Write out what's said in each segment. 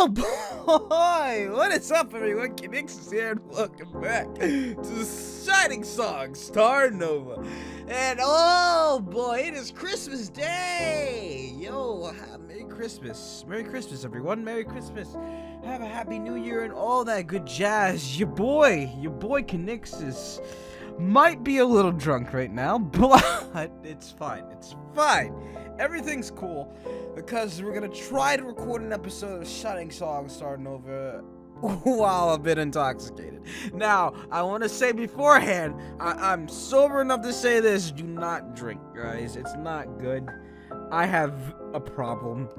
Oh boy! What is up, everyone? Conixis here, and welcome back to the Shining Song Starnova. And oh boy, it is Christmas Day! Yo, Merry Christmas. Merry Christmas, everyone. Merry Christmas. Have a Happy New Year and all that good jazz. Your boy Conixis might be a little drunk right now, but it's fine. It's fine. Everything's cool because we're gonna try to record an episode of Shining Song Starnova while a bit intoxicated. Now, I want to say beforehand, I'm sober enough to say this: do not drink, guys. It's not good. I have a problem,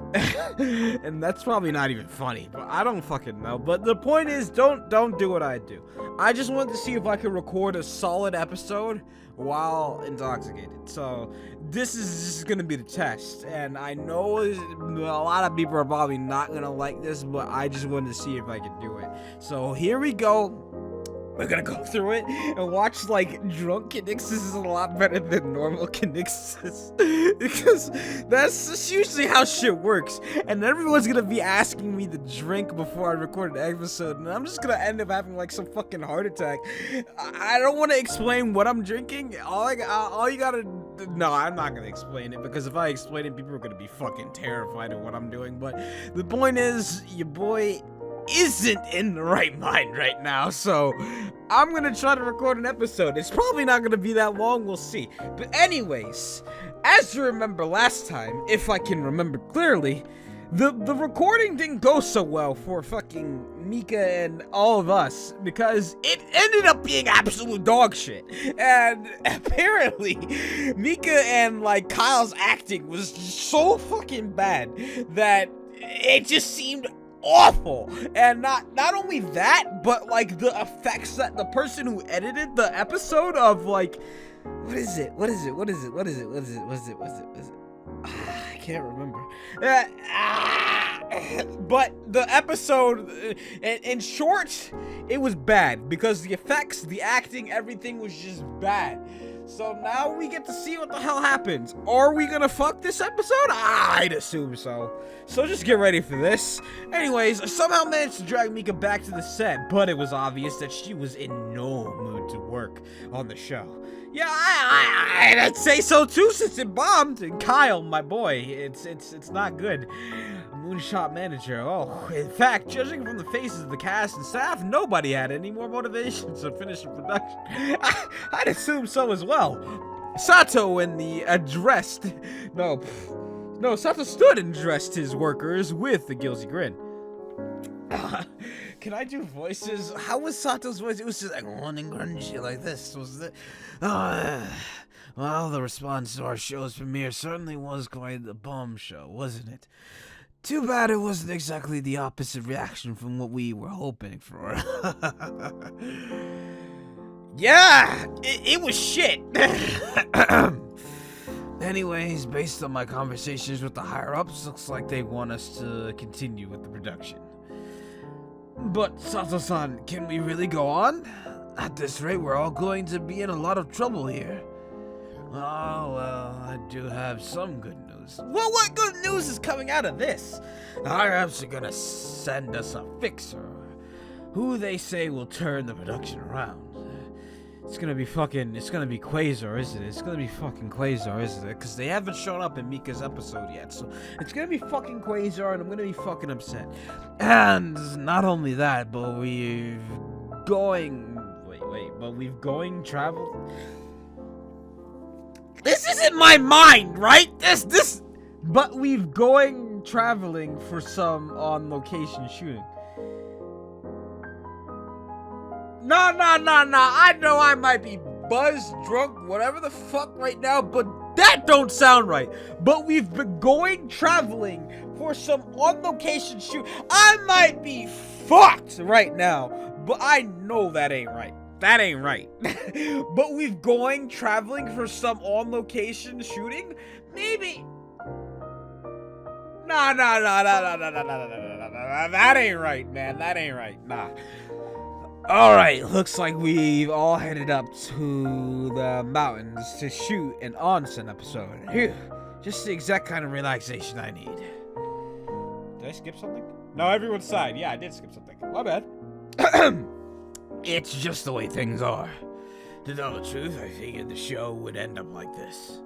and that's probably not even funny, but I don't fucking know. But the point is, don't do what I do. I just wanted to see if I could record a solid episode while intoxicated. So this is just gonna be the test, and I know a lot of people are probably not gonna like this, but I just wanted to see if I could do it. So here we go. We're gonna go through it and watch, like, drunk Conixis is a lot better than normal Conixis. Because that's usually how shit works. And everyone's gonna be asking me to drink before I record an episode, and I'm just gonna end up having, like, some fucking heart attack. I don't want to explain what I'm drinking. All you gotta... No, I'm not gonna explain it, because if I explain it, people are gonna be fucking terrified of what I'm doing. But the point is, your boy isn't in the right mind right now, so I'm gonna try to record an episode. It's probably not gonna be that long, we'll see. But anyways, as you remember last time, if I can remember clearly, the recording didn't go so well for fucking Mika and all of us, because it ended up being absolute dog shit. And apparently Mika and, like, Kyle's acting was so fucking bad that it just seemed awful. And not only that, but, like, the effects that the person who edited the episode of, like, what is it? I can't remember. But the episode, in short, it was bad because the effects, the acting, everything was just bad. So now we get to see what the hell happens. Are we gonna fuck this episode? I'd assume so. So just get ready for this. Anyways, I somehow managed to drag Mika back to the set, but it was obvious that she was in no mood to work on the show. Yeah, I'd say so too, since it bombed. And Kyle, my boy, it's not good. Moonshot manager. Oh, in fact, judging from the faces of the cast and staff, nobody had any more motivation to finish the production. I'd assume so as well. Sato and the addressed... No, Sato stood and addressed his workers with a guilty grin. Can I do voices? How was Sato's voice? It was just like one and grungy like this. Was it? Well, the response to our show's premiere certainly was quite the bomb show, wasn't it? Too bad it wasn't exactly the opposite reaction from what we were hoping for. Yeah, it was shit. Anyways, based on my conversations with the higher-ups, looks like they want us to continue with the production. But, Sato-san, can we really go on? At this rate, we're all going to be in a lot of trouble here. Oh, well, I do have some good news. Well, what good news is coming out of this? The higher-ups are gonna send us a fixer, who they say will turn the production around. It's gonna be Quasar, isn't it? It's gonna be fucking Quasar, isn't it? Because they haven't shown up in Mika's episode yet, so it's gonna be fucking Quasar, and I'm gonna be fucking upset. And not only that, but we've traveled. This isn't my mind, right? But we've going traveling for some on-location shooting. No. I know I might be buzzed, drunk, whatever the fuck right now, but that don't sound right. But we've been going traveling for some on-location shoot. I might be fucked right now, but I know that ain't right. That ain't right. But we've going traveling for some on-location shooting? Maybe. No. That ain't right, man. That ain't right. Nah. Alright, looks like we've all headed up to the mountains to shoot an onsen episode. Phew, just the exact kind of relaxation I need. Did I skip something? No, everyone sighed. Yeah, I did skip something. My bad. It's just the way things are. To tell the truth, I figured the show would end up like this.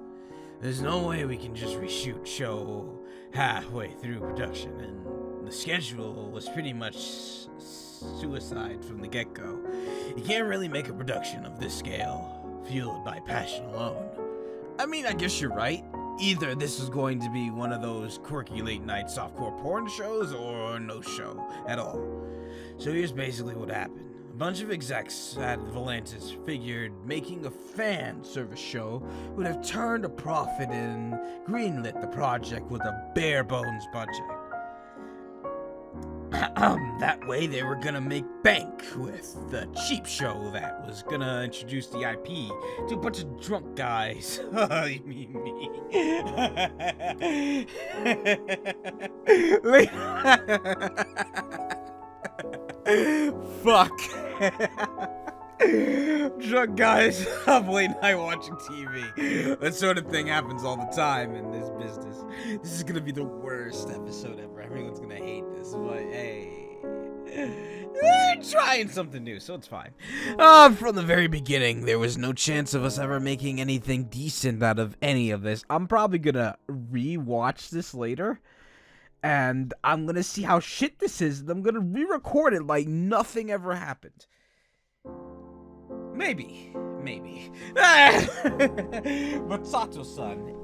There's no way we can just reshoot show halfway through production, and the schedule was pretty much suicide from the get-go. You can't really make a production of this scale fueled by passion alone. I mean, I guess you're right. Either this is going to be one of those quirky late-night softcore porn shows, or no show at all. So here's basically what happened. A bunch of execs at Volantis figured making a fan service show would have turned a profit and greenlit the project with a bare-bones budget. That way they were gonna make bank with the cheap show that was gonna introduce the IP to a bunch of drunk guys. You mean me. Fuck. Drunk guys up late night watching TV. That sort of thing happens all the time in this business. This is gonna be the worst episode ever. Everyone's gonna hate this, but hey, we're trying something new, so it's fine. From the very beginning, there was no chance of us ever making anything decent out of any of this. I'm probably gonna re-watch this later, and I'm gonna see how shit this is, and I'm gonna re-record it like nothing ever happened. Maybe. But Sato-san.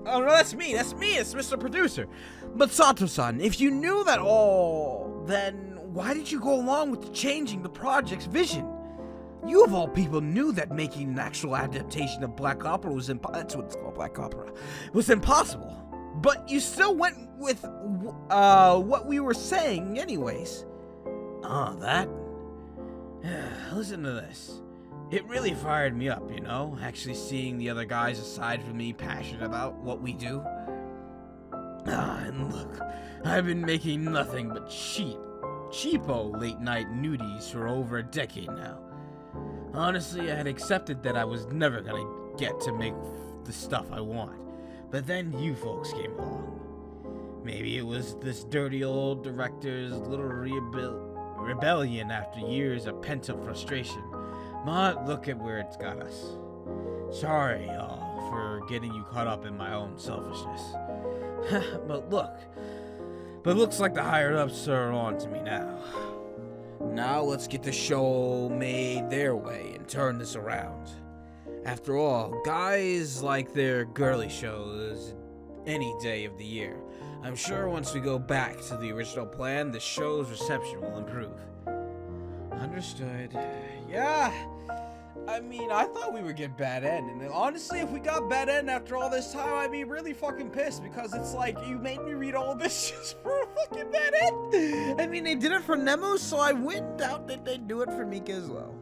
Oh, no, that's me, it's Mr. Producer. But Sato-san, if you knew that all, then why did you go along with changing the project's vision? You of all people knew that making an actual adaptation of Black Opera was that's what it's called, Black Opera, was impossible. But you still went with, what we were saying anyways. That? Listen to this. It really fired me up, you know, actually seeing the other guys aside from me passionate about what we do. And look, I've been making nothing but cheapo late-night nudies for over a decade now. Honestly, I had accepted that I was never gonna get to make the stuff I want. But then you folks came along. Maybe it was this dirty old director's little rebellion after years of pent-up frustration. But look at where it's got us. Sorry, y'all, for getting you caught up in my own selfishness. But looks like the higher-ups are on to me now. Now let's get the show made their way and turn this around. After all, guys like their girly shows any day of the year. I'm sure once we go back to the original plan, the show's reception will improve. Understood. Yeah. I mean, I thought we would get bad end, and honestly, if we got bad end after all this time, I'd be really fucking pissed, because it's like, you made me read all this just for a fucking bad end. I mean, they did it for Nemo, so I wouldn't doubt that they'd do it for Mika as well.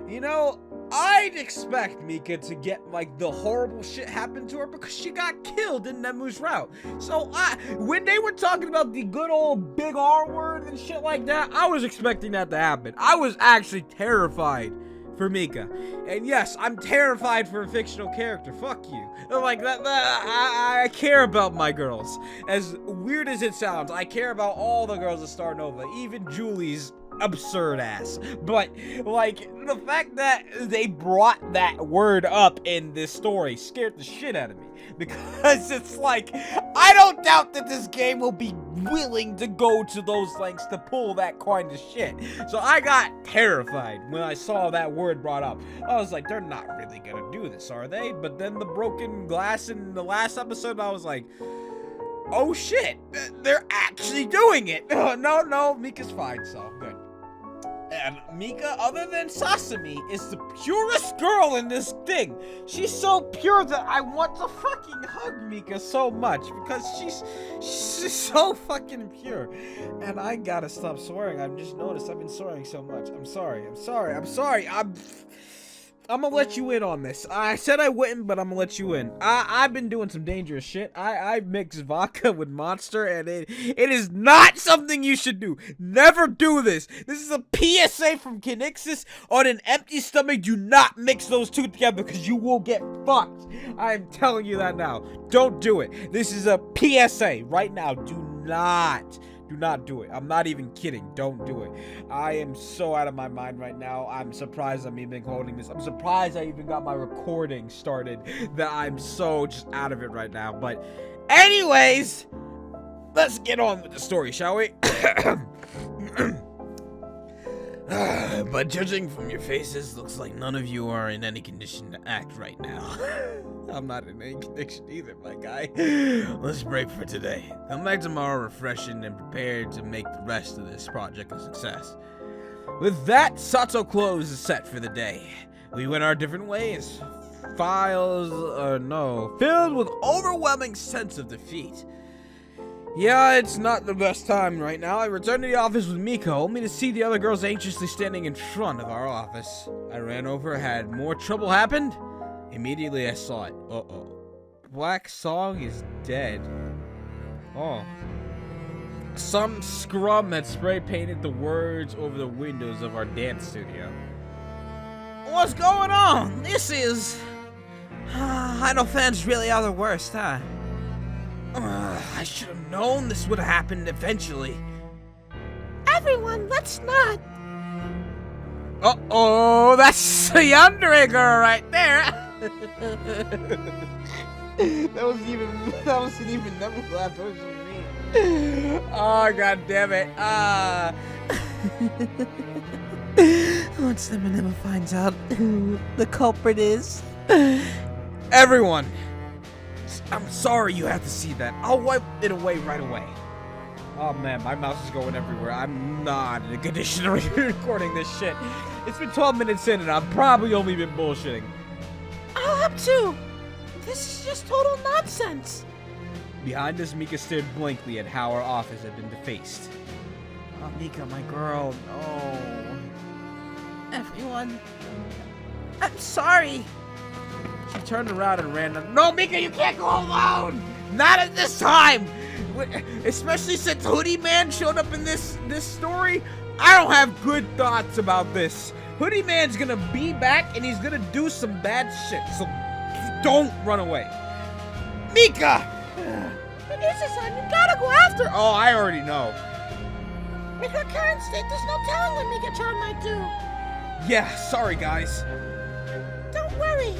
You know, I'd expect Mika to get, like, the horrible shit happen to her because she got killed in Nemu's route. So, when they were talking about the good old big R word and shit like that, I was expecting that to happen. I was actually terrified for Mika. And yes, I'm terrified for a fictional character. Fuck you. Like, I care about my girls. As weird as it sounds, I care about all the girls of Starnova, even Julie's absurd ass. But like, the fact that they brought that word up in this story scared the shit out of me, because it's like, I don't doubt that this game will be willing to go to those lengths to pull that kind of shit. So I got terrified when I saw that word brought up. I was like, they're not really gonna do this, are they? But then the broken glass in the last episode, I was like, oh shit, they're actually doing it. No, Mika's fine, so good. And Mika, other than Sasami, is the purest girl in this thing. She's so pure that I want to fucking hug Mika so much, because she's so fucking pure. And I gotta stop swearing. I've just noticed I've been swearing so much. I'm sorry. I'm gonna let you in on this. I said I wouldn't, but I'm gonna let you in. I've been doing some dangerous shit. I mixed vodka with Monster, and it is not something you should do. Never do this. This is a PSA from Conixis. On an empty stomach, do not mix those two together, because you will get fucked. I'm telling you that now. Don't do it. This is a PSA right now. Do Do not do it. I'm not even kidding. Don't do it. I am so out of my mind right now. I'm surprised I'm even holding this. I'm surprised I even got my recording started. That I'm so just out of it right now. But anyways, let's get on with the story, shall we? But judging from your faces, looks like none of you are in any condition to act right now. I'm not in any condition either, my guy. Let's break for today. Come back tomorrow refreshed and prepared to make the rest of this project a success. With that, Sato close is set for the day. We went our different ways. Filled with overwhelming sense of defeat. Yeah, it's not the best time right now. I returned to the office with Mika, only to see the other girls anxiously standing in front of our office. I ran over, had more trouble happened? Immediately I saw it. Uh-oh. Black Song is dead. Oh. Some scrum had spray painted the words over the windows of our dance studio. What's going on? This is... Idol fans really are the worst, huh? I should have known this would have happened eventually. Everyone, let's not. Uh-oh, that's the Underager right there. that wasn't even number left. That was me. Oh, god damn it. Once the Manila finds out who the culprit is. Everyone, I'm sorry you have to see that. I'll wipe it away right away. Oh man, my mouse is going everywhere. I'm not in a condition to be recording this shit. It's been 12 minutes in and I've probably only been bullshitting. I'll have to. This is just total nonsense. Behind us, Mika stared blankly at how our office had been defaced. Oh, Mika, my girl, no. Everyone, I'm sorry. She turned around and ran. No, Mika, you can't go alone! Not at this time! Especially since Hoodie Man showed up in this story. I don't have good thoughts about this. Hoodie Man's gonna be back and he's gonna do some bad shit, so don't run away. Mika! Inisa-san, you gotta go after her. Oh, I already know. In her current state, there's no telling what Mika-chan might do. Yeah, sorry guys. Don't worry.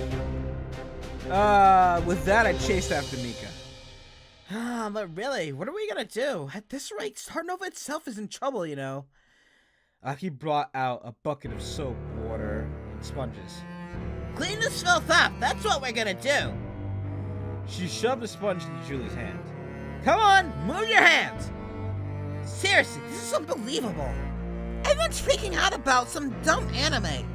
With that, I chased after Mika. But really, what are we gonna do? At this rate, Starnova itself is in trouble, you know. Aki brought out a bucket of soap, water, and sponges. Clean this filth up, that's what we're gonna do. She shoved a sponge into Julie's hand. Come on, move your hands! Seriously, this is unbelievable. Everyone's freaking out about some dumb anime.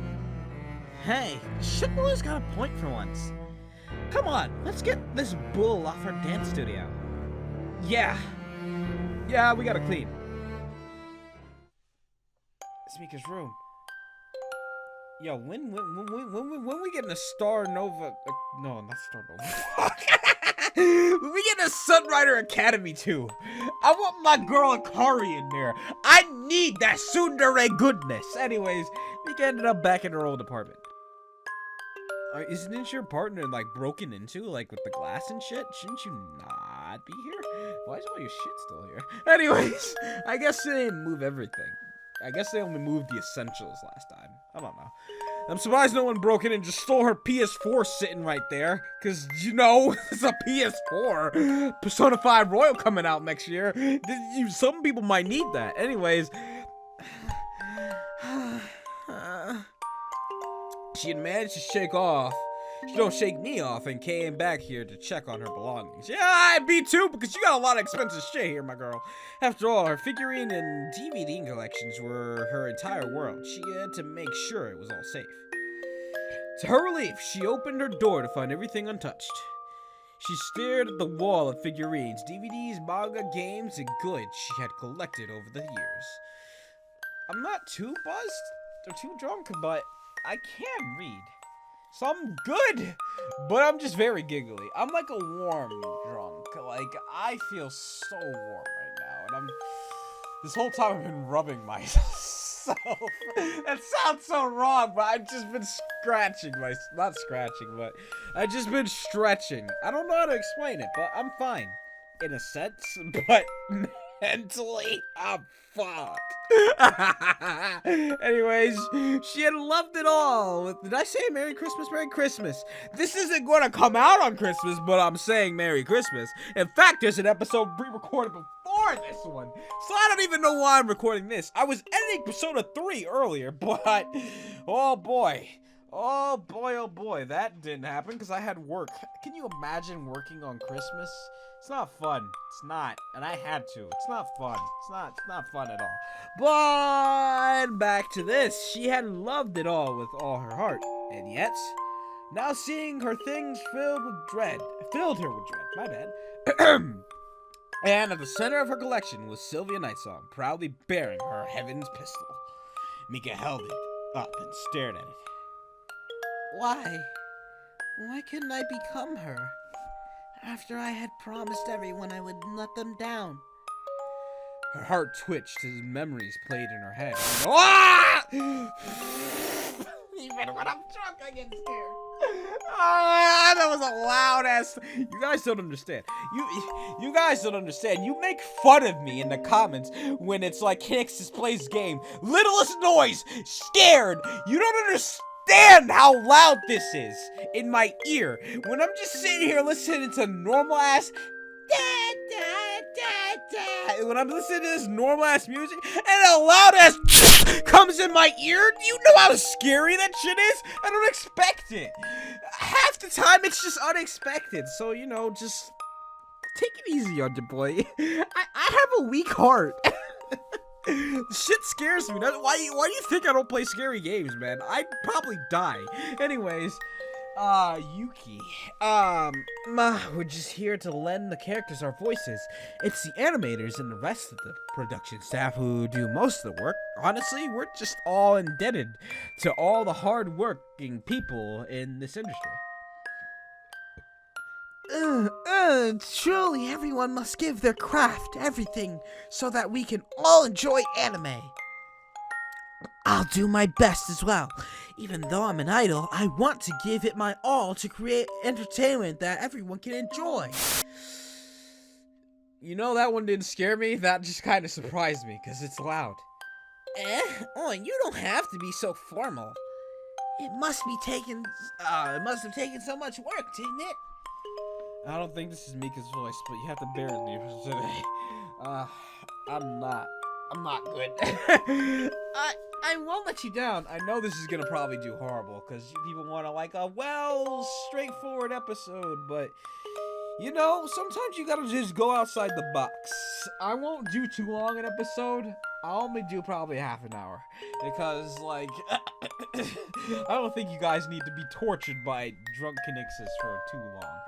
Hey, Shipboy's got a point for once. Come on, let's get this bull off our dance studio. Yeah. Yeah, we gotta clean. It's Mika's room. Yo, when we get in a Starnova... no, not Starnova. When we get a Sunrider Academy 2, I want my girl Akari in there. I need that tsundere goodness. Anyways, Mika ended up back in her old apartment. Isn't your partner, like, broken into, like, with the glass and shit? Shouldn't you not be here? Why is all your shit still here? Anyways, I guess they didn't move everything. I guess they only moved the essentials last time. I don't know. I'm surprised no one broke in and just stole her PS4 sitting right there. Because, you know, it's a PS4. Persona 5 Royal coming out next year. Some people might need that. Anyways. She had managed to shake me off and came back here to check on her belongings. Yeah, I'd be too, because you got a lot of expensive shit here, my girl. After all, her figurine and DVD collections were her entire world. She had to make sure it was all safe. To her relief, she opened her door to find everything untouched. She stared at the wall of figurines, DVDs, manga, games, and goods she had collected over the years. I'm not too buzzed or too drunk, but I can read. So I'm good, but I'm just very giggly. I'm like a warm drunk. Like, I feel so warm right now. And this whole time I've been rubbing myself. That sounds so wrong, but I've just been scratching not scratching, but I've just been stretching. I don't know how to explain it, but I'm fine. In a sense, but mentally. Oh, fuck. Anyways, she had loved it all. Did I say Merry Christmas? Merry Christmas. This isn't going to come out on Christmas, but I'm saying Merry Christmas. In fact, there's an episode pre-recorded before this one, so I don't even know why I'm recording this. I was editing Persona 3 earlier, but oh boy. Oh boy, oh boy, that didn't happen because I had work. Can you imagine working on Christmas? It's not fun. It's not. And I had to. It's not fun. It's not fun at all. But back to this. She had loved it all with all her heart. And yet, now seeing her things filled her with dread. My bad. And at the center of her collection was Sylvia Nightsong, proudly bearing her Heaven's pistol. Mika held it up and stared at it. Why? Why couldn't I become her? After I had promised everyone I would let them down. Her heart twitched as memories played in her head. Ah! Even when I'm drunk, I get scared. Ah, that was a loud ass. You guys don't understand. You guys don't understand. You make fun of me in the comments when it's like Conixis plays game. Littlest noise, scared. You don't understand how loud this is in my ear when I'm just sitting here listening to normal ass when I'm listening to this normal ass music and a loud ass comes in my ear. Do you know how scary that shit is? I don't expect it. Half the time it's just unexpected, so you know, just take it easy on your boy. I have a weak heart. Shit scares me. Why do you think I don't play scary games, man? I'd probably die. Anyways, Yuki. We're just here to lend the characters our voices. It's the animators and the rest of the production staff who do most of the work. Honestly, we're just all indebted to all the hard-working people in this industry. Surely everyone must give their craft everything so that we can all enjoy anime. I'll do my best as well. Even though I'm an idol, I want to give it my all to create entertainment that everyone can enjoy. You know, that one didn't scare me. That just kind of surprised me because it's loud. Oh, you don't have to be so formal. It must have taken so much work, didn't it? I don't think this is Mika's voice, but you have to bear with me for today. I'm not good. I won't let you down. I know this is gonna probably do horrible, because people want to like a straightforward episode, but you know, sometimes you gotta just go outside the box. I won't do too long an episode. I'll only do probably half an hour, because like, I don't think you guys need to be tortured by drunk Conixis for too long.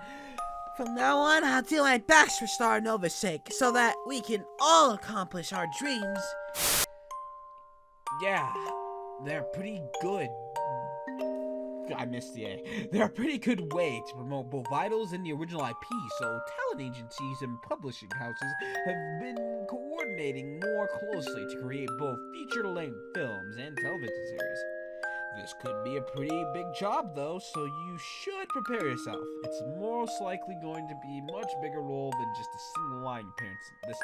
From now on, I'll do my best for Starnova's sake, so that we can all accomplish our dreams. Yeah, they're pretty good. I missed the A. They're a pretty good way to promote both Vitals and the original IP, so talent agencies and publishing houses have been coordinating more closely to create both feature-length films and television series. This could be a pretty big job, though, so you should prepare yourself. It's most likely going to be a much bigger role than just a single line appearance this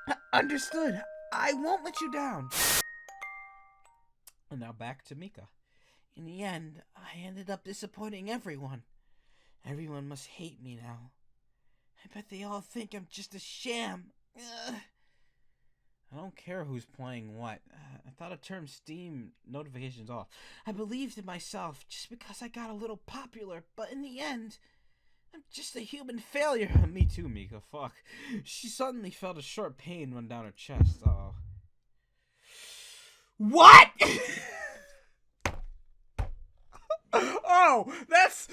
time. Understood. I won't let you down. And now back to Mika. In the end, I ended up disappointing everyone. Everyone must hate me now. I bet they all think I'm just a sham. Ugh. I don't care who's playing what. I thought I turned Steam notifications off. I believed in myself just because I got a little popular, but in the end, I'm just a human failure. Me too, Mika. Fuck. She suddenly felt a sharp pain run down her chest. Uh-oh. What? Oh, that's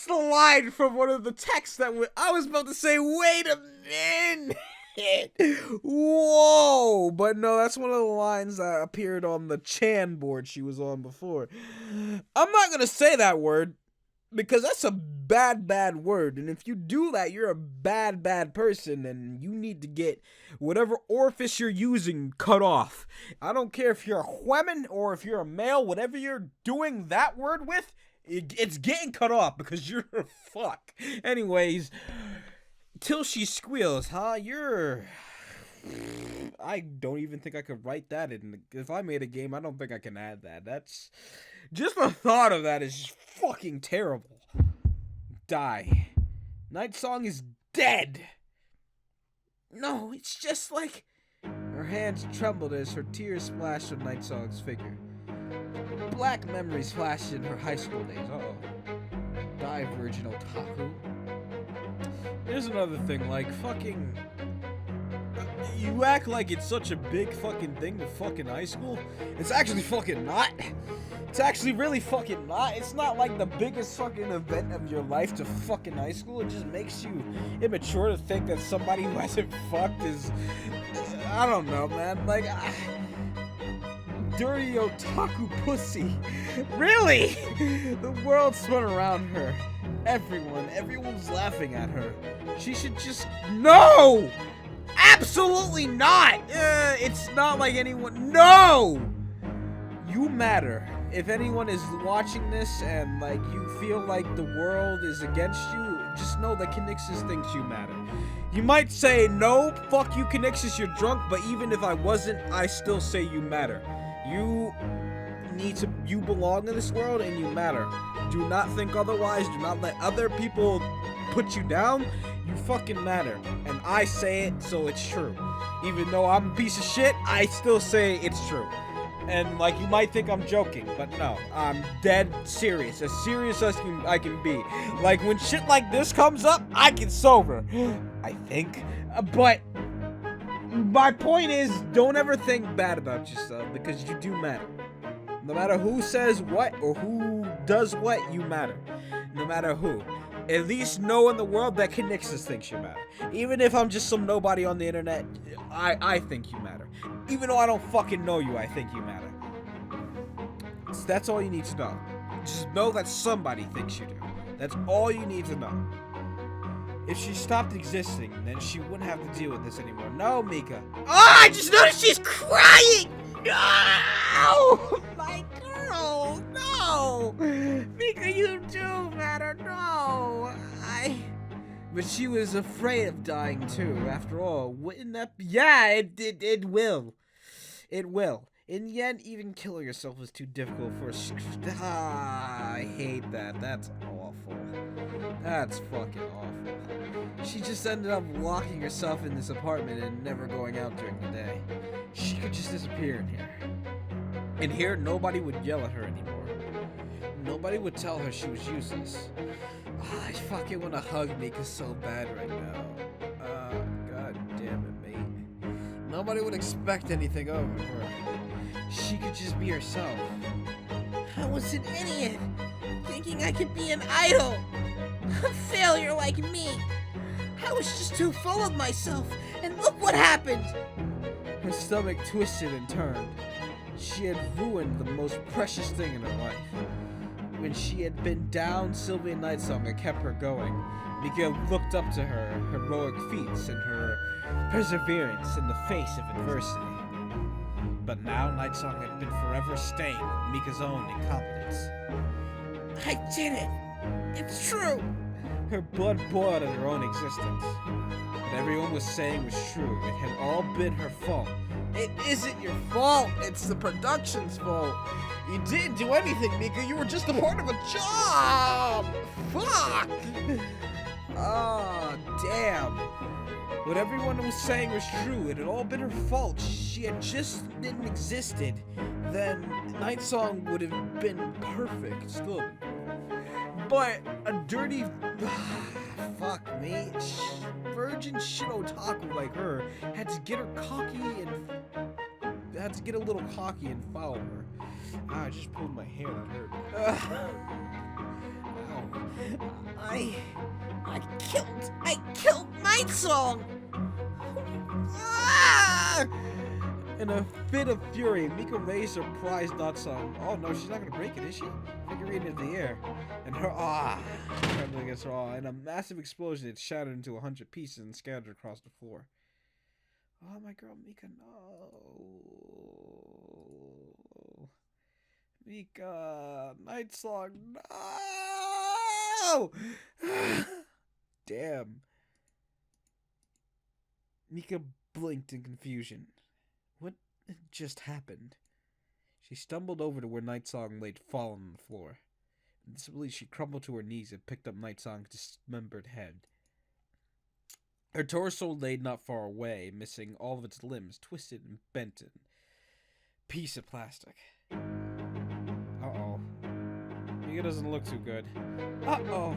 the line from one of the texts that I was about to say, wait a minute. Whoa, but no, that's one of the lines that appeared on the Chan board she was on before. I'm not gonna say that word because that's a bad word, and if you do that, you're a bad person, and you need to get whatever orifice you're using cut off. I don't care if you're a woman or if you're a male, whatever you're doing that word with, it's getting cut off because you're a fuck. Anyways, Till she squeals, huh? I don't even think I could write that in. If I made a game, I don't think I can add that. That's just the thought of that is just fucking terrible. Die. Night Song is dead. No, it's just like her hands trembled as her tears splashed on Night Song's figure. Black memories flashed in her high school days. Uh-oh. Die, virgin otaku. Here's another thing, like, fucking... You act like it's such a big fucking thing to fucking high school. It's actually fucking not. It's actually really fucking not. It's not like the biggest fucking event of your life to fucking high school. It just makes you immature to think that somebody who hasn't fucked is... I don't know, man. Like... dirty otaku pussy. Really? The world spun around her. Everyone's laughing at her. She should just... No! Absolutely not! It's not like anyone... No! You matter. If anyone is watching this and, like, you feel like the world is against you, just know that Conixis thinks you matter. You might say, no, fuck you, Conixis, you're drunk, but even if I wasn't, I still say you matter. You belong in this world and you matter. Do not think otherwise. Do not let other people put you down. You fucking matter. And I say it, so it's true. Even though I'm a piece of shit, I still say it's true. And, like, you might think I'm joking, but no. I'm dead serious. As serious as I can be. Like, when shit like this comes up, I get sober. I think. But... my point is, don't ever think bad about yourself, because you do matter. No matter who says what or who does what, you matter. No matter who. At least know in the world that Conixis thinks you matter. Even if I'm just some nobody on the internet, I think you matter. Even though I don't fucking know you, I think you matter. So that's all you need to know. Just know that somebody thinks you do. That's all you need to know. If she stopped existing, then she wouldn't have to deal with this anymore. No, Mika. Oh, I just noticed she's crying! No! My girl! No! Mika, you do matter. No! But she was afraid of dying too, after all. Wouldn't that be... Yeah, it will. It will. In the end, even killing yourself was too difficult for I hate that. That's awful. That's fucking awful. She just ended up locking herself in this apartment and never going out during the day. She could just disappear in here. In here, nobody would yell at her anymore. Nobody would tell her she was useless. I fucking want to hug Mika so bad right now. God damn it, mate. Nobody would expect anything of her. She could just be herself. I was an idiot, thinking I could be an idol. A failure like me. I was just too full of myself, and look what happened. Her stomach twisted and turned. She had ruined the most precious thing in her life. When she had been down, Sylvia Nightsong had kept her going. Mika looked up to her heroic feats and her perseverance in the face of adversity. But now Nightsong had been forever stained with Mika's own incompetence. I did it! It's true! Her blood boiled at her own existence. What everyone was saying was true. It had all been her fault. It isn't your fault. It's the production's fault. You didn't do anything, Mika. You were just a part of a job. Fuck. Oh, damn. What everyone was saying was true. It had all been her fault. She had just didn't existed. Then Nightsong would have been perfect. Still. But a dirty... fuck me. Virgin shit otaku like her had to get her cocky and... had to get a little cocky and follow her. I just pulled my hair, that hurt. Ow. I killed Nightsong! Ah! In a fit of fury, Mika raised her prized Nightsong. Oh no, she's not gonna break it, is she? Figurine in the air. And her trembling against her in a massive explosion, it shattered into 100 pieces and scattered across the floor. Oh my girl, Mika, no. Mika, Nightsong, no! Damn. Mika blinked in confusion. What just happened? She stumbled over to where Nightsong laid fallen on the floor. Invisibly, she crumbled to her knees and picked up Nightsong's dismembered head. Her torso laid not far away, missing all of its limbs, twisted and bent in piece of plastic. Uh-oh. Mika doesn't look too good. Uh-oh.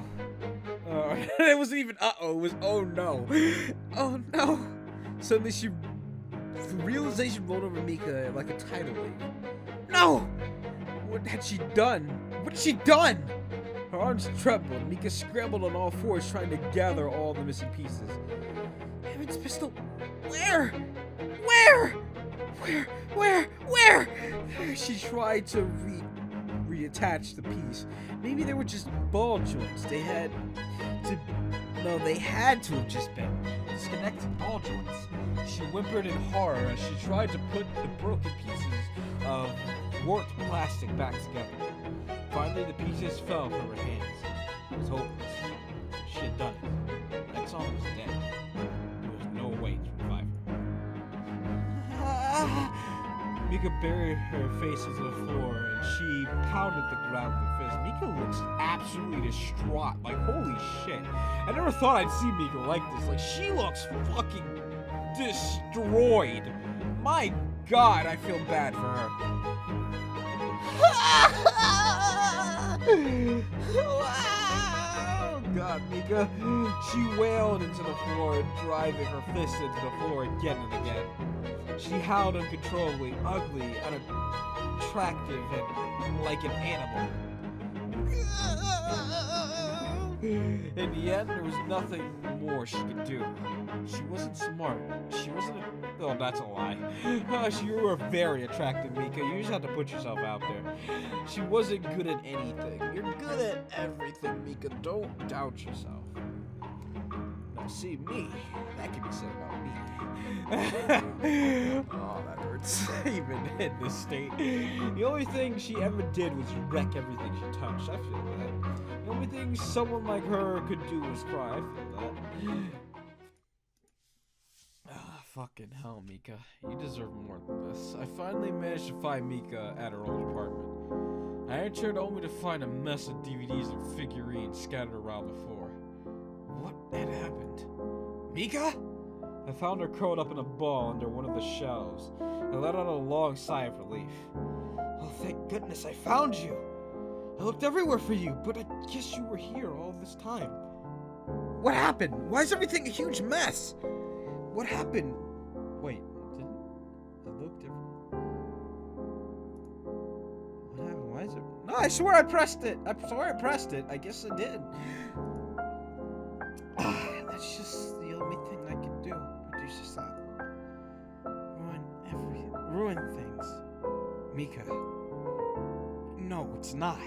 It wasn't even uh-oh, it was oh no. Oh no. Suddenly the realization rolled over Mika like a tidal wave. No! What had she done? What had she done? Her arms trembled. Mika scrambled on all fours, trying to gather all the missing pieces. Evan's pistol. Where? Where? She tried to reattach the piece. Maybe they were just ball joints. They had to have just been disconnected ball joints. She whimpered in horror as she tried to put the broken pieces of warped plastic back together. Finally, the pieces fell from her hands. It was hopeless. She had done it. That song was dead. There was no way to revive her. Mika buried her face into the floor and she pounded the ground with her fist. Mika looks absolutely distraught. Like, holy shit. I never thought I'd see Mika like this. Like, she looks fucking destroyed. My God, I feel bad for her. Oh God, Mika. She wailed into the floor, driving her fist into the floor again and again. She howled uncontrollably, ugly, unattractive, and like an animal. In the end, there was nothing more she could do. She wasn't smart. She wasn't oh, that's a lie. You were very attractive, Mika. You just have to put yourself out there. She wasn't good at anything. You're good at everything, Mika. Don't doubt yourself. Now, see me. That can be said about me. Oh, that hurts. Even in this state. The only thing she ever did was wreck everything she touched. I feel that. The only thing someone like her could do was cry. I feel that. Fucking hell, Mika. You deserve more than this. I finally managed to find Mika at her old apartment. I entered only to find a mess of DVDs and figurines scattered around the floor. What had happened? Mika? I found her curled up in a ball under one of the shelves. I let out a long sigh of relief. Oh, thank goodness I found you! I looked everywhere for you, but I guess you were here all this time. What happened? Why is everything a huge mess? What happened? Wait, didn't it look different? What happened? Why is it? No, I swear I pressed it. I swear I pressed it. I guess I did. That's just the only thing I can do. Producer's thought. Ruin things. Mika. No, it's not.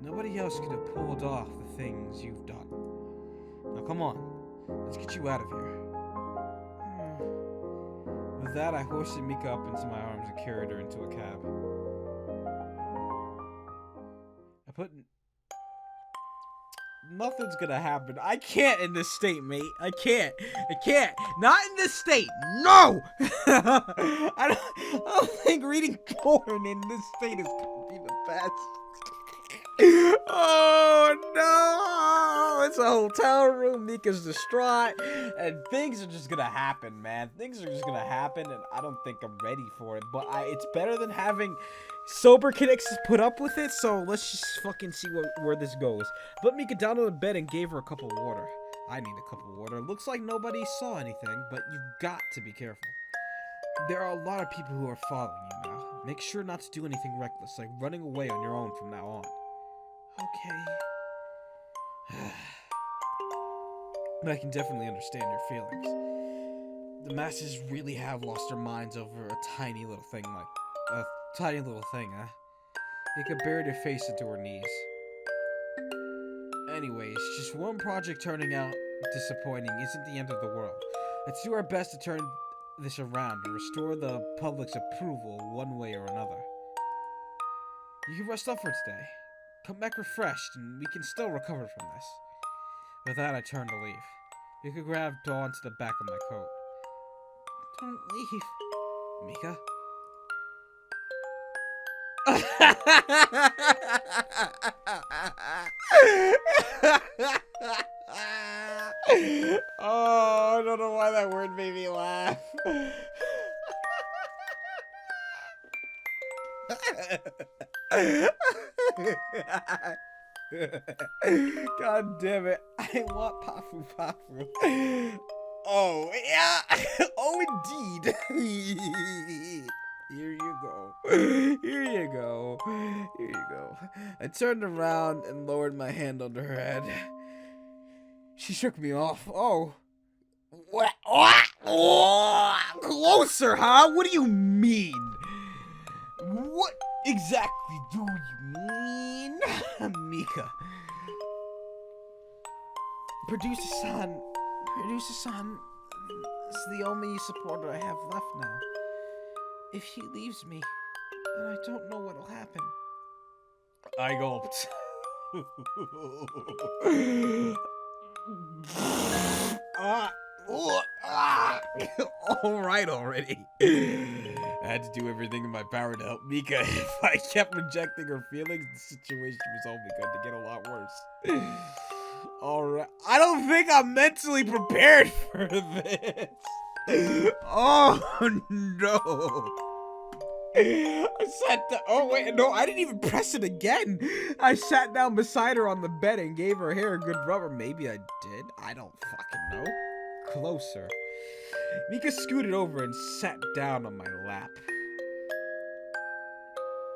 Nobody else could have pulled off the things you've done. Now come on. Let's get you out of here. With that, I hoisted Mika up into my arms and carried her into a cab. Nothing's gonna happen. I can't in this state, mate. I can't. Not in this state. No! I don't think reading porn in this state is gonna be the best. Oh no! It's a hotel room. Mika's distraught, and things are just gonna happen, man. Things are just gonna happen, and I don't think I'm ready for it. But it's better than having sober Conixis put up with it. So let's just fucking see where this goes. Put Mika down on the bed and gave her a cup of water. I need a cup of water. Looks like nobody saw anything, but you've got to be careful. There are a lot of people who are following you now. Make sure not to do anything reckless, like running away on your own from now on. Okay. But I can definitely understand your feelings. The masses really have lost their minds over a tiny little thing, huh? Mika buried her face into her knees. Anyways, just one project turning out disappointing isn't the end of the world. Let's do our best to turn this around and restore the public's approval one way or another. You can rest up for today. Come back refreshed, and we can still recover from this. With that, I turned to leave. Mika grabbed onto the back of my coat. Don't leave. Mika? Oh, I don't know why that word made me laugh. God damn it. I want Pafu Pafu. Oh, yeah. Oh, indeed. Here you go. Here you go. Here you go. I turned around and lowered my hand under her head. She shook me off. Oh. What? Oh, closer, huh? What do you mean? What exactly do you mean? Mika. Producer-san, is the only supporter I have left now. If he leaves me, then I don't know what'll happen. I gulped. All right already. I had to do everything in my power to help Mika. If I kept rejecting her feelings, the situation was only going to get a lot worse. All right. I don't think I'm mentally prepared for this. Oh, no. I sat down. Oh, wait. No, I didn't even press it again. I sat down beside her on the bed and gave her hair a good rub. Or maybe I did. I don't fucking know. Closer. Mika scooted over and sat down on my lap.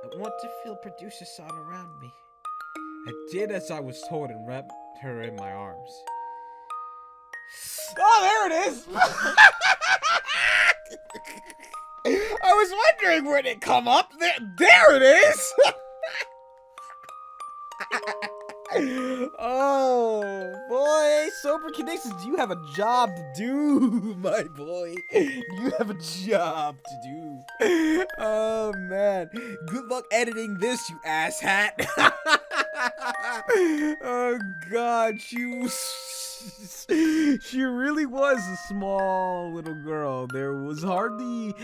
I want to feel Producer-san around me. I did as I was told and wrapped her in my arms. Oh, there it is! I was wondering where it come up. There it is! Oh, boy. Sober Conixis, you have a job to do, my boy. You have a job to do. Oh, man. Good luck editing this, you asshat. Oh, God. She really was a small little girl. There was hardly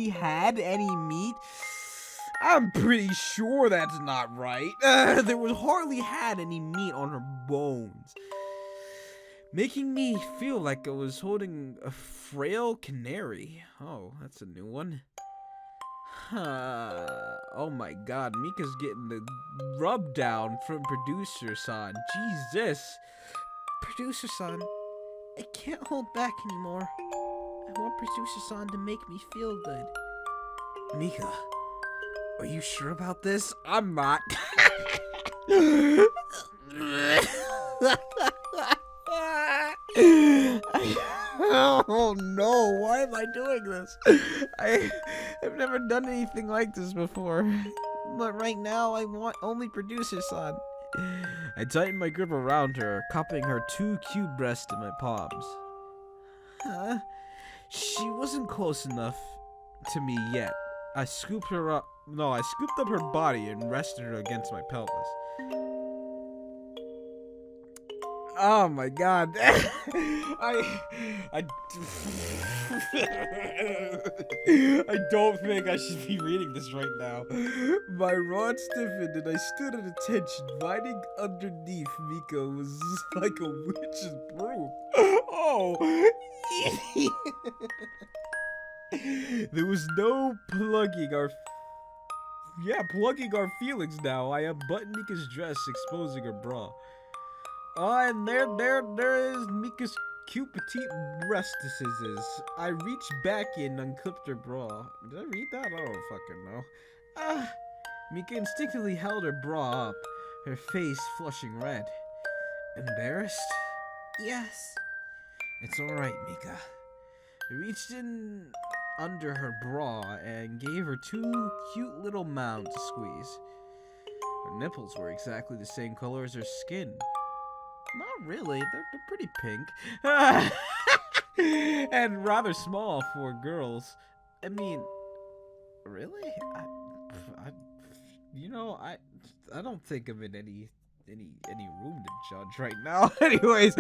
had any meat. I'm pretty sure that's not right. There was hardly had any meat on her bones, making me feel like I was holding a frail canary. Oh, that's a new one. Oh my God, Mika's getting the rub down from Producer-san. Jesus. Producer-san, I can't hold back anymore. I want Producer-san to make me feel good. Mika, are you sure about this? I'm not. Oh no, why am I doing this? I've never done anything like this before. But right now, I want only Producer-san. I tightened my grip around her, cupping her 2 cute breasts in my palms. She wasn't close enough to me yet. I scooped up her body and rested her against my pelvis. Oh my God. I don't think I should be reading this right now. My rod stiffened and I stood at attention. Riding underneath Mika was like a witch's broom. Oh. There was no plugging our feelings now. I unbuttoned Mika's dress, exposing her bra. And there is Mika's cute petite breastises. I reached back in and unclipped her bra. Did I read that? I don't fucking know. Mika instinctively held her bra up, her face flushing red. Embarrassed? Yes. It's alright, Mika. I reached in under her bra and gave her 2 cute little mounds to squeeze. Her nipples were exactly the same color as her skin. Not really, they're pretty pink. And rather small for girls. I mean, really? I don't think I'm in any any room to judge right now. Anyways,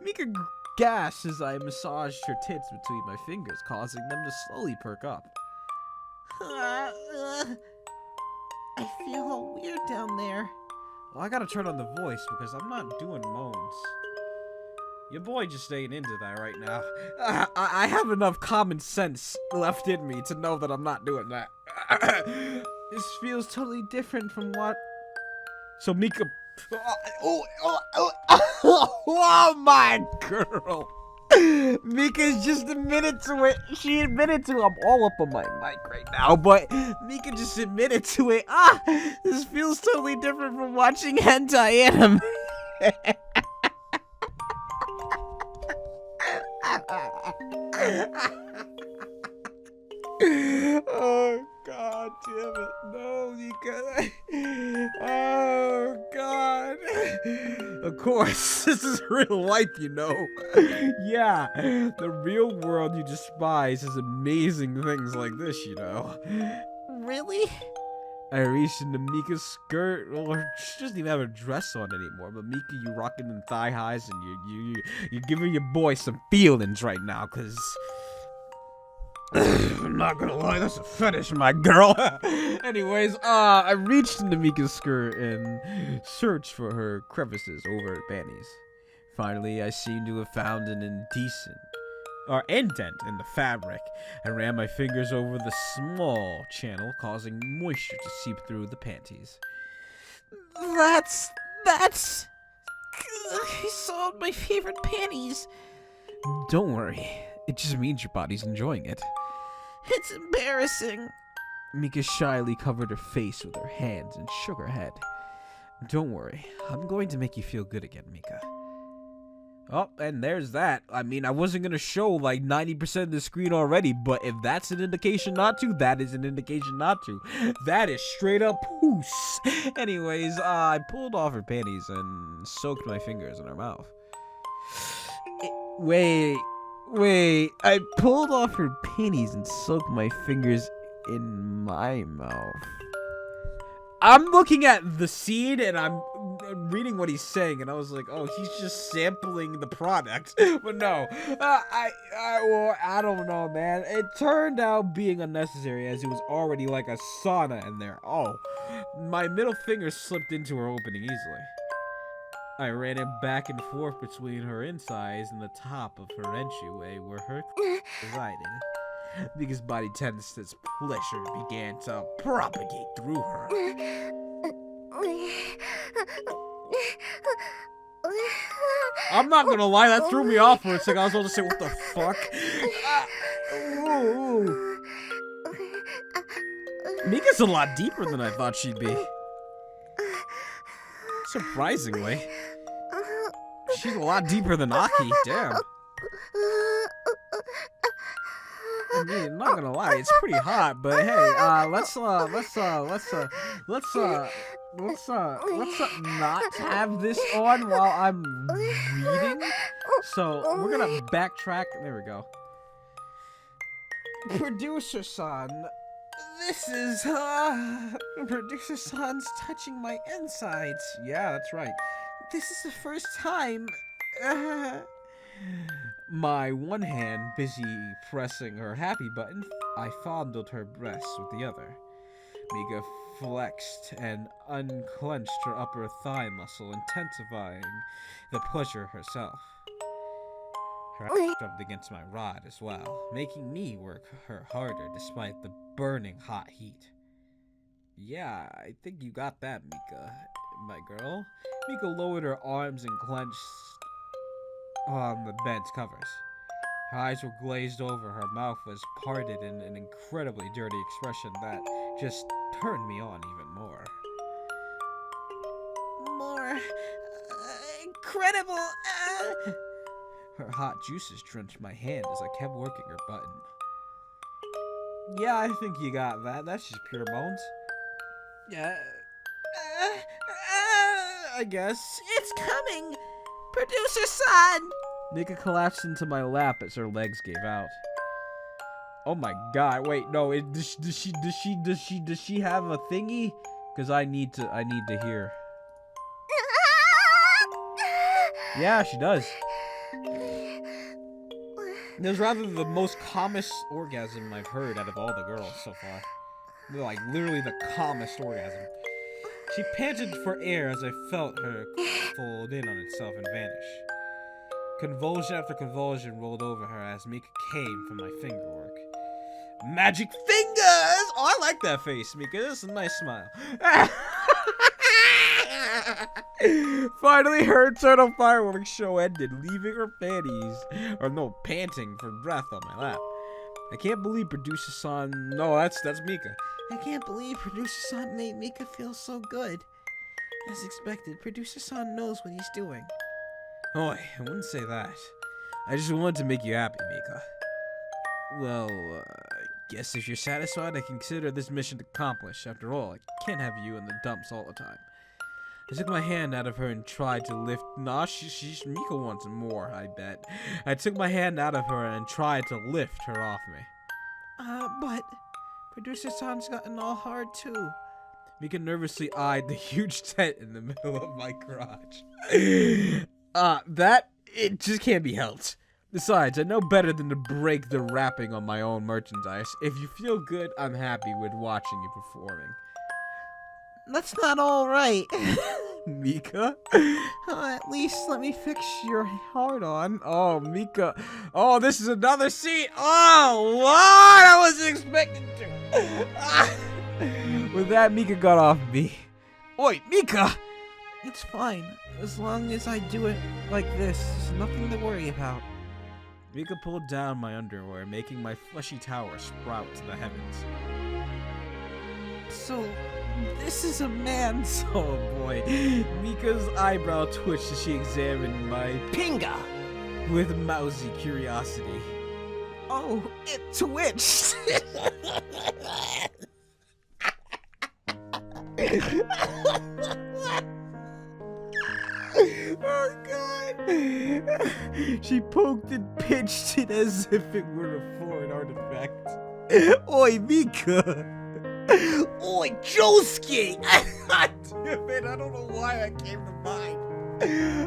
Mika gasps as I massaged her tits between my fingers, causing them to slowly perk up. I feel all weird down there. Well, I gotta turn on the voice because I'm not doing moans. Your boy just ain't into that right now. I have enough common sense left in me to know that I'm not doing that. This feels totally different from what... So Mika... Oh my girl! Mika's just admitted to it. She admitted to it. I'm all up on my mic right now, but Mika just admitted to it. This feels totally different from watching hentai anime. Oh god damn it. No, Mika. Oh god. Of course, this is real life, you know. Yeah, the real world you despise has amazing things like this, you know. Really? I reached into Mika's skirt. Well, she doesn't even have a dress on anymore. But Mika, you rocking them thigh highs, and you're giving your boy some feelings right now, cause I'm not gonna lie, that's a fetish, my girl. Anyways, I reached into Mika's skirt and searched for her crevices over her panties. Finally, I seemed to have found an indent in the fabric. I ran my fingers over the small channel, causing moisture to seep through the panties. That's... I saw my favorite panties. Don't worry. It just means your body's enjoying it. It's embarrassing. Mika shyly covered her face with her hands and shook her head. Don't worry. I'm going to make you feel good again, Mika. Oh, and there's that. I mean, I wasn't going to show like 90% of the screen already, but if that's an indication not to, that is an indication not to. That is straight up poos. Anyways, I pulled off her panties and soaked my fingers in her mouth. Wait, I pulled off her panties and soaked my fingers in my mouth. I'm looking at the scene and I'm reading what he's saying, and I was like, oh, he's just sampling the product. But no, I don't know, man. It turned out being unnecessary as it was already like a sauna in there. Oh, my middle finger slipped into her opening easily. I ran it back and forth between her insides and the top of her entryway where her resided. Mika's body tensed as pleasure began to propagate through her. I'm not gonna lie, that threw me off for a second. I was about to say, what the fuck? Mika's a lot deeper than I thought she'd be. Surprisingly. She's a lot deeper than Aki, damn. I mean, I'm not gonna lie, it's pretty hot, but hey, let's not have this on while I'm reading. So we're gonna backtrack. There we go. Producer-san, this is Producer-san's touching my insides. Yeah, that's right. This is the first time. My one hand busy pressing her happy button, I fondled her breasts with the other. Mika flexed and unclenched her upper thigh muscle, intensifying the pleasure herself. Her ass rubbed against my rod as well, making me work her harder despite the burning hot heat. Yeah, I think you got that, Mika, my girl. Mika lowered her arms and clenched on the bed's covers. Her eyes were glazed over, her mouth was parted in an incredibly dirty expression that just turned me on even more. More incredible. Her hot juices drenched my hand as I kept working her button. Yeah, I think you got that. That's just pure bones. Yeah. I guess. It's coming! Producer-san! Mika collapsed into my lap as her legs gave out. Oh my god, wait, no, does she have a thingy? Cause I need to hear. Yeah, she does. It was rather the most calmest orgasm I've heard out of all the girls so far. Like, literally the calmest orgasm. She panted for air as I felt her fold in on itself and vanish. Convulsion after convulsion rolled over her as Mika came from my fingerwork. Magic fingers! Oh, I like that face, Mika. That's a nice smile. Finally, her eternal fireworks show ended, leaving her panting for breath on my lap. I can't believe Producer-san... No, that's Mika. I can't believe Producer-san made Mika feel so good. As expected, Producer-san knows what he's doing. Oh, I wouldn't say that. I just wanted to make you happy, Mika. Well, I guess if you're satisfied, I consider this mission accomplished. After all, I can't have you in the dumps all the time. I took my hand out of her and tried to lift... Nah, Mika wants more, I bet. I took my hand out of her and tried to lift her off me. But... Producer-san's gotten all hard, too. Mika nervously eyed the huge tent in the middle of my garage. It just can't be helped. Besides, I know better than to break the wrapping on my own merchandise. If you feel good, I'm happy with watching you performing. That's not all right. Mika? At least let me fix your hard-on. Oh, Mika. Oh, this is another scene. Oh, what? I wasn't expecting to. With that, Mika got off me. Oi, Mika! It's fine. As long as I do it like this, there's nothing to worry about. Mika pulled down my underwear, making my fleshy tower sprout to the heavens. So, this is a man's... Oh boy. Mika's eyebrow twitched as she examined my pinga with mousy curiosity. Oh, it twitched! Oh god! She poked and pinched it as if it were a foreign artifact. Oi, Mika! Oi, Josuke! Damn it, I don't know why that came to mind.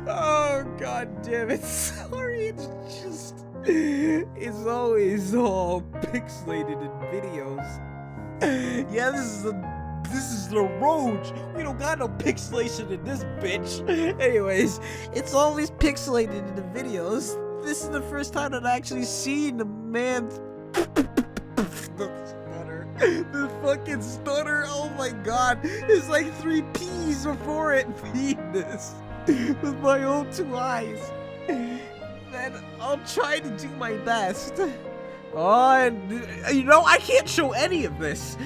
Oh god damn it, sorry, it's just... It's always all pixelated in videos. Yeah, this is the Roach. We don't got no pixelation in this bitch. Anyways, it's always pixelated in the videos. This is the first time that I actually seen the man's... The stutter. The fucking stutter. Oh my god. It's like 3 P's before it. Penis. With my own 2 eyes. Man, I'll try to do my best. Oh, and, you know, I can't show any of this.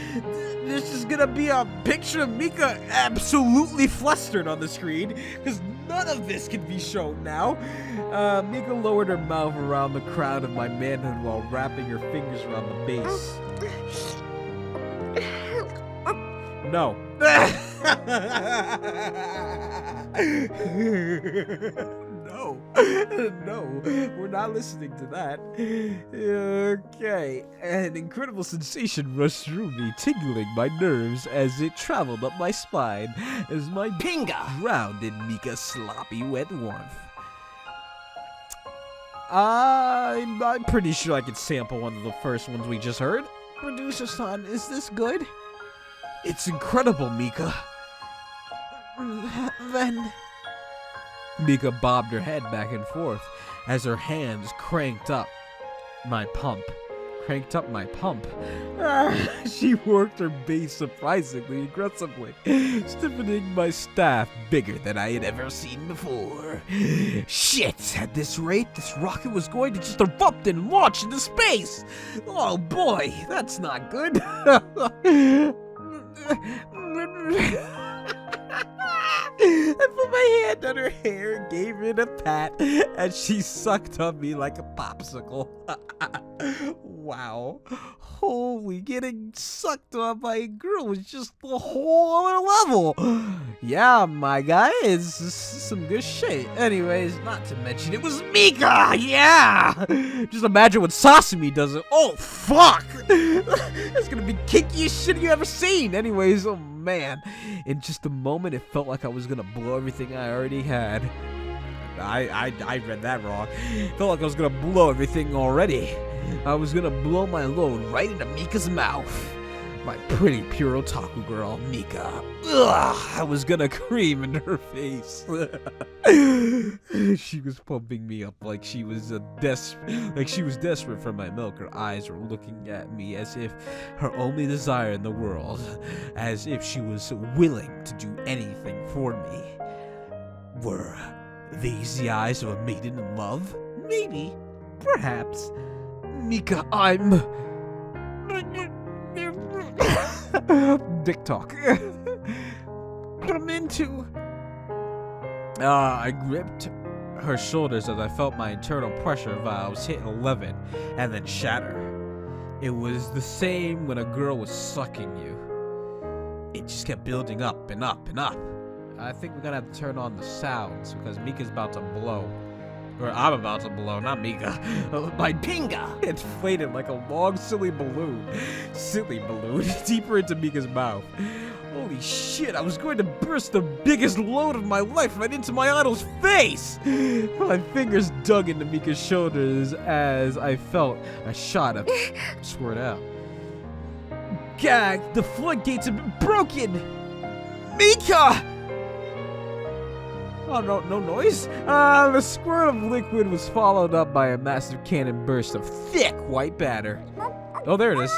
There's just gonna be a picture of Mika absolutely flustered on the screen, because none of this can be shown now. Mika lowered her mouth around the crown of my manhood while wrapping her fingers around the base. No. No. No, we're not listening to that. Okay. An incredible sensation rushed through me, tingling my nerves as it traveled up my spine as my pinga drowned in Mika's sloppy wet warmth. I'm pretty sure I could sample one of the first ones we just heard. Producer-san, is this good? It's incredible, Mika. Then... Mika bobbed her head back and forth as her hands cranked up my pump. She worked her base surprisingly aggressively, stiffening my staff bigger than I had ever seen before. Shit! At this rate, this rocket was going to just erupt and launch into space! Oh boy, that's not good. I put my hand on her hair, gave it a pat, and she sucked on me like a popsicle. Wow. Holy, getting sucked on by a girl was just a whole other level. Yeah, my guy, it's some good shit. Anyways, not to mention it was Mika, yeah! Just imagine what Sasami does it. Oh, fuck! That's gonna be kinkiest shit you ever seen. Anyways, oh man. In just a moment, it felt like I was gonna blow everything I already had. I read that wrong. Felt like I was gonna blow everything already. I was gonna blow my load right into Mika's mouth. My pretty pure otaku girl, Mika. Ugh, I was gonna cream in her face. She was pumping me up like she was desperate for my milk. Her eyes were looking at me as if her only desire in the world, as if she was willing to do anything for me. Were these the eyes of a maiden in love? Maybe. Perhaps. Mika, I'm... Dick talk. I'm into... I gripped her shoulders as I felt my internal pressure valves hit 11 and then shatter. It was the same when a girl was sucking you. It just kept building up and up and up. I think we're gonna have to turn on the sounds because Mika's about to blow. Or I'm about to blow, not Mika. My pinga! It's inflated like a long, silly balloon. Deeper into Mika's mouth. Holy shit, I was going to burst the biggest load of my life right into my idol's face! My fingers dug into Mika's shoulders as I felt a shot of squirt out. Gag, the floodgates have been broken! Mika! Oh, no noise? The squirt of liquid was followed up by a massive cannon burst of thick white batter. Oh, there it is.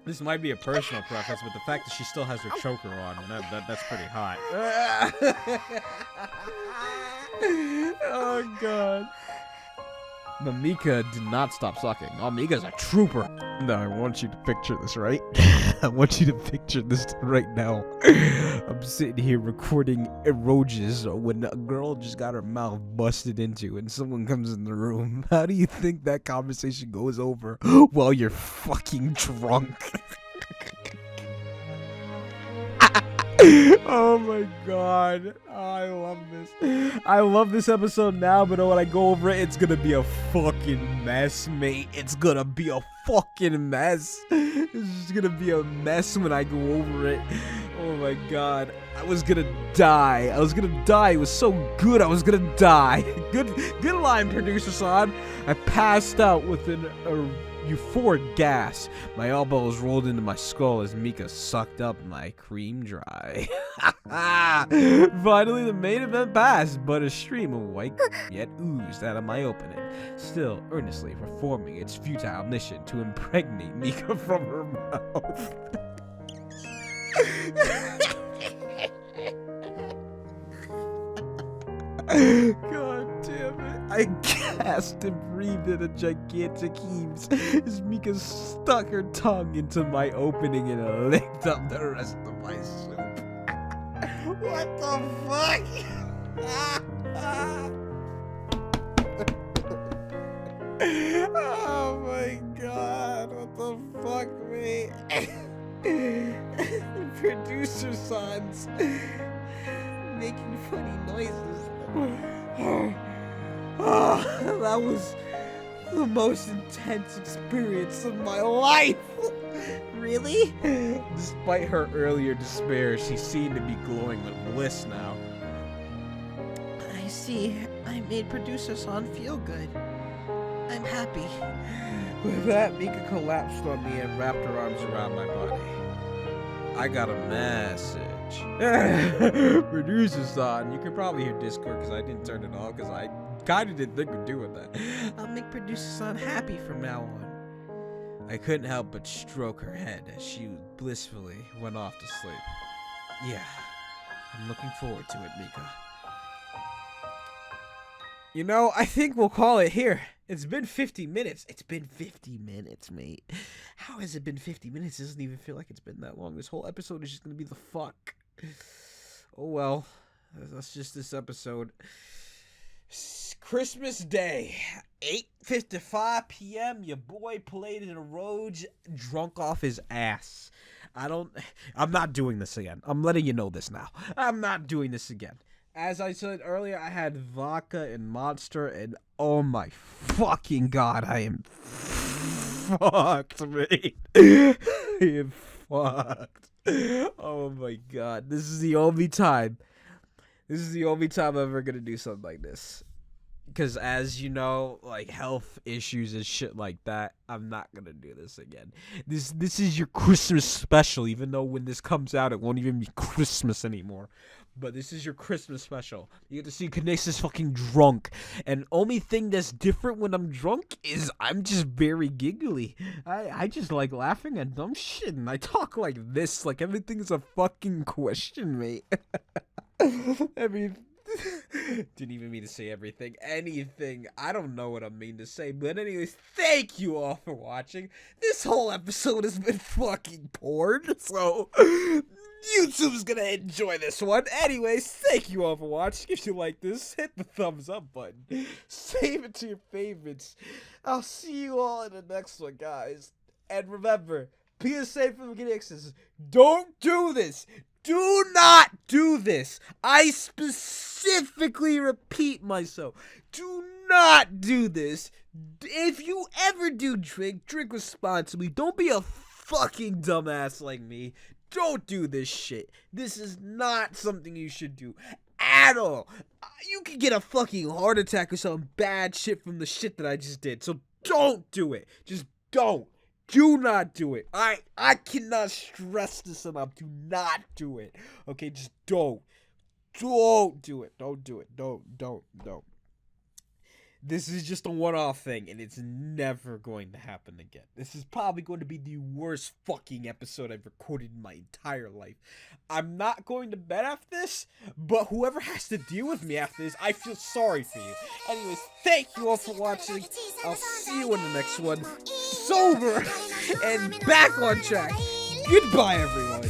This might be a personal preference, but the fact that she still has her choker on, that's pretty hot. Oh, God. But Mika did not stop sucking. Oh, Mika's a trooper. No, I want you to picture this, right? I want you to picture this right now. I'm sitting here recording eroges when a girl just got her mouth busted into and someone comes in the room. How do you think that conversation goes over while you're fucking drunk? Oh my god. Oh, I love this. I love this episode now, but when I go over it, it's gonna be a fucking mess, mate. It's gonna be a fucking mess. It's just gonna be a mess when I go over it. Oh my god. I was gonna die. It was so good, I was gonna die. Good line, producer-san. I passed out with a euphoric gas. My elbows rolled into my skull as Mika sucked up my cream dry. Finally, the main event passed, but a stream of white yet oozed out of my opening, still earnestly performing its futile mission to impregnate Mika from her mouth. God damn it. I gasped and breathed in a gigantic heaves as Mika stuck her tongue into my opening and licked up the rest of my soup. What the fuck? Oh my god, what the fuck, mate? The producer sons making funny noises. Oh, that was the most intense experience of my life. Really? Despite her earlier despair, she seemed to be glowing with bliss now. I see. I made producer-san feel good. I'm happy. With that, Mika collapsed on me and wrapped her arms around my body. I got a message. Producer-san, you can probably hear Discord because I didn't turn it off because I kind of didn't think we'd do with that. I'll make producer-san happy from now on. I couldn't help but stroke her head as she blissfully went off to sleep. Yeah, I'm looking forward to it, Mika. You know, I think we'll call it here. It's been 50 minutes. It's been 50 minutes, mate. How has it been 50 minutes? It doesn't even feel like it's been that long. This whole episode is just going to be the fuck. Oh, well. That's just this episode. Christmas Day. 8:55 p.m. Your boy played in a road drunk off his ass. I'm not doing this again. I'm letting you know this now. I'm not doing this again. As I said earlier, I had vodka and Monster, and oh my fucking god, I am fucked, mate. I am fucked. Oh my god. This is the only time. This is the only time I'm ever gonna do something like this. Because as you know, like health issues and shit like that, I'm not gonna do this again. This is your Christmas special, even though when this comes out, it won't even be Christmas anymore. But this is your Christmas special. You get to see Conixis fucking drunk. And only thing that's different when I'm drunk is I'm just very giggly. I just like laughing at dumb shit. And I talk like this. Like everything's a fucking question, mate. Didn't even mean to say everything. Anything. I don't know what I mean to say. But anyways, thank you all for watching. This whole episode has been fucking porn. So YouTube's gonna enjoy this one. Anyways, thank you all for watching. If you like this, hit the thumbs up button. Save it to your favorites. I'll see you all in the next one, guys. And remember, PSA from Conixis, don't do this. Do not do this. I specifically repeat myself. Do not do this. If you ever do drink responsibly. Don't be a fucking dumbass like me. Don't do this shit. This is not something you should do at all. You could get a fucking heart attack or some bad shit from the shit that I just did. So don't do it. Just don't. Do not do it. I cannot stress this enough. Do not do it. Okay, just don't. Don't do it. Don't do it. Don't. This is just a one-off thing, and it's never going to happen again. This is probably going to be the worst fucking episode I've recorded in my entire life. I'm not going to bed after this, but whoever has to deal with me after this, I feel sorry for you. Anyways, thank you all for watching. I'll see you in the next one. Sober and back on track. Goodbye, everyone.